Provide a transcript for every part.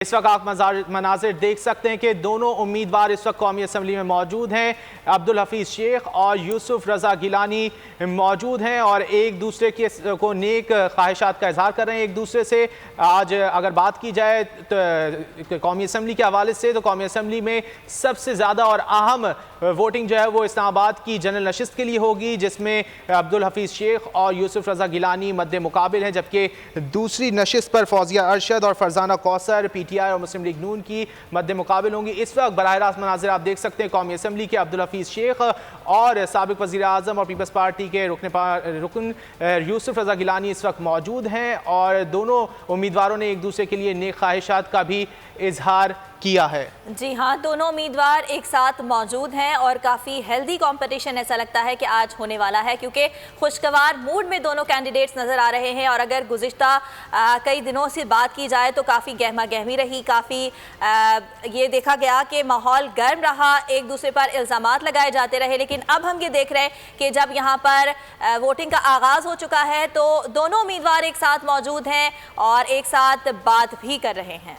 इस वक्त आप मनाजिर देख सकते हैं कि दोनों उम्मीदवार इस वक्त कौमी असम्बली में मौजूद हैं। अब्दुल हफीज़ शेख और यूसुफ रज़ा गिलानी मौजूद हैं और एक दूसरे के को नेक ख्वाहिशात का इजहार कर रहे हैं एक दूसरे से। आज अगर बात की जाए तो कौमी असम्बली के हवाले से, तो कौमी असम्बली में सबसे ज़्यादा और अहम वोटिंग जो है वो इस्लामाबाद की जनरल नशिस्त के लिए होगी, जिसमें अब्दुल हफीज़ शेख और यूसुफ रज़ा गिलानी मद्दे मुकाबिल हैं, जबकि दूसरी नशिस्त पर फौजिया अरशद और फरजाना कौसर PTI और मुस्लिम लीग नून की मद्दे मुकाबिल होंगी। इस वक्त बराह रास्त मनाजिर आप देख सकते हैं कौमी असम्बली के अब्दुल हफीज़ शेख और साबिक वज़ीर आज़म और पीपल्स पार्टी के रुकन यूसुफ रज़ा गिलानी इस वक्त मौजूद हैं और दोनों उम्मीदवारों ने एक दूसरे के लिए नेक ख्वाहिशात का भी इजहार किया है। जी हाँ, दोनों उम्मीदवार एक साथ मौजूद हैं और काफ़ी हेल्दी कंपटीशन ऐसा लगता है कि आज होने वाला है, क्योंकि खुशगवार मूड में दोनों कैंडिडेट्स नज़र आ रहे हैं। और अगर गुज़िश्ता कई दिनों से बात की जाए तो काफ़ी गहमा गहमी रही, काफ़ी ये देखा गया कि माहौल गर्म रहा, एक दूसरे पर इल्ज़ामात लगाए जाते रहे। लेकिन अब हम ये देख रहे हैं कि जब यहाँ पर वोटिंग का आगाज़ हो चुका है तो दोनों उम्मीदवार एक साथ मौजूद हैं और एक साथ बात भी कर रहे हैं।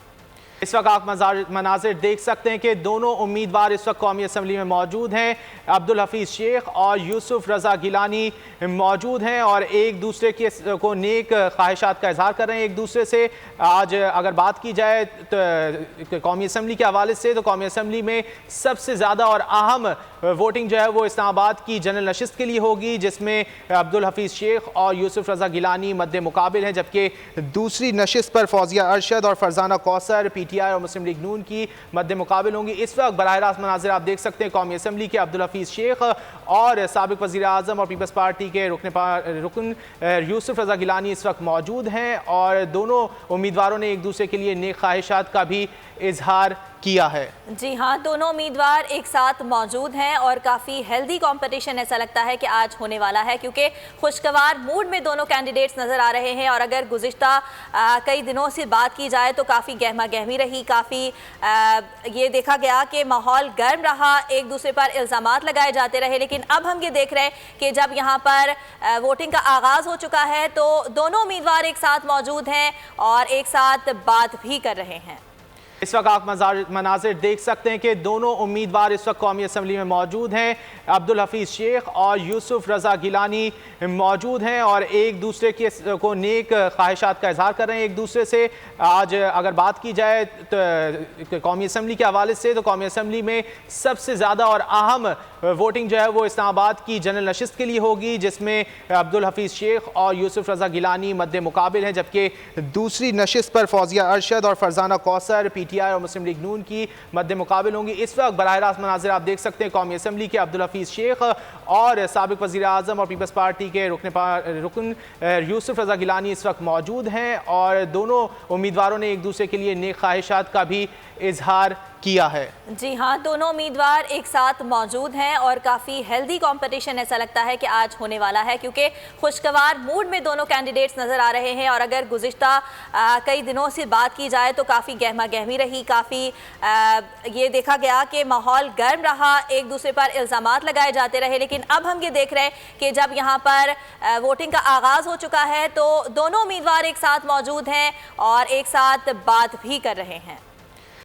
इस वक्त आप मनाजिर देख सकते हैं कि दोनों उम्मीदवार इस वक्त कौमी असम्बली में मौजूद हैं। अब्दुल हफीज़ शेख और यूसुफ रज़ा गिलानी मौजूद हैं और एक दूसरे के को नेक ख्वाहिशात का इजहार कर रहे हैं एक दूसरे से। आज अगर बात की जाए तो कौमी असम्बली के हवाले से, तो कौमी असम्बली में सबसे ज़्यादा और अहम वोटिंग जो है वो इस्लामाबाद की जनरल नशिस्त के लिए होगी, जिसमें अब्दुल हफीज़ शेख और यूसुफ रज़ा गिलानी मद्दे मुकाबिल हैं, जबकि दूसरी नशिस्त पर फौजिया अरशद और फरजाना कौसर PTI और मुस्लिम लीग नून की मद्दे मुकाबिल होंगी। इस वक्त बराह रास्त मनाजिर आप देख सकते हैं कौमी असम्बली के अब्दुल हफीज़ शेख और साबिक वज़ीर आज़म और पीपल्स पार्टी के रुकन यूसुफ रज़ा गिलानी इस वक्त मौजूद हैं और दोनों उम्मीदवारों ने एक दूसरे के लिए नेक ख्वाहिशात का भी इजहार किया है। जी हाँ, दोनों उम्मीदवार एक साथ मौजूद हैं और काफ़ी हेल्दी कंपटीशन ऐसा लगता है कि आज होने वाला है, क्योंकि खुशगवार मूड में दोनों कैंडिडेट्स नज़र आ रहे हैं। और अगर गुज़िश्ता कई दिनों से बात की जाए तो काफ़ी गहमा गहमी रही, काफ़ी ये देखा गया कि माहौल गर्म रहा, एक दूसरे पर इल्ज़ामात लगाए जाते रहे। लेकिन अब हम ये देख रहे हैं कि जब यहाँ पर वोटिंग का आगाज़ हो चुका है तो दोनों उम्मीदवार एक साथ मौजूद हैं और एक साथ बात भी कर रहे हैं। इस वक्त आप मनाजिर देख सकते हैं कि दोनों उम्मीदवार इस वक्त कौमी असम्बली में मौजूद हैं। अब्दुल हफीज़ शेख और यूसुफ रज़ा गिलानी मौजूद हैं और एक दूसरे के को नेक ख्वाहिशात का इजहार कर रहे हैं एक दूसरे से। आज अगर बात की जाए तो कौमी असम्बली के हवाले से, तो कौमी असम्बली में सबसे ज़्यादा और अहम वोटिंग जो है वो इस्लामाबाद की जनरल नशिस्त के लिए होगी, जिसमें अब्दुल हफीज़ शेख और यूसुफ रज़ा गिलानी मद्दे मुकाबिल हैं, जबकि दूसरी नशिस्त पर फौजिया अरशद और फरजाना कौसर PTI और मुस्लिम लीग नून की मद्दे मुकाबिल होंगी। इस वक्त बराह रास्त मनाजिर आप देख सकते हैं कौमी असम्बली के अब्दुल हफीज़ शेख और साबिक वज़ीर आज़म और पीपल्स पार्टी के रुकन यूसुफ रज़ा गिलानी इस वक्त मौजूद हैं और दोनों उम्मीदवारों ने एक दूसरे के लिए नेक ख्वाहिशात का भी इजहार किया है। जी हाँ, दोनों उम्मीदवार एक साथ मौजूद हैं और काफ़ी हेल्दी कंपटीशन ऐसा लगता है कि आज होने वाला है, क्योंकि खुशगवार मूड में दोनों कैंडिडेट्स नज़र आ रहे हैं। और अगर गुज़िश्ता कई दिनों से बात की जाए तो काफ़ी गहमा गहमी रही, काफ़ी ये देखा गया कि माहौल गर्म रहा, एक दूसरे पर इल्ज़ामात लगाए जाते रहे। लेकिन अब हम ये देख रहे हैं कि जब यहाँ पर वोटिंग का आगाज़ हो चुका है तो दोनों उम्मीदवार एक साथ मौजूद हैं और एक साथ बात भी कर रहे हैं।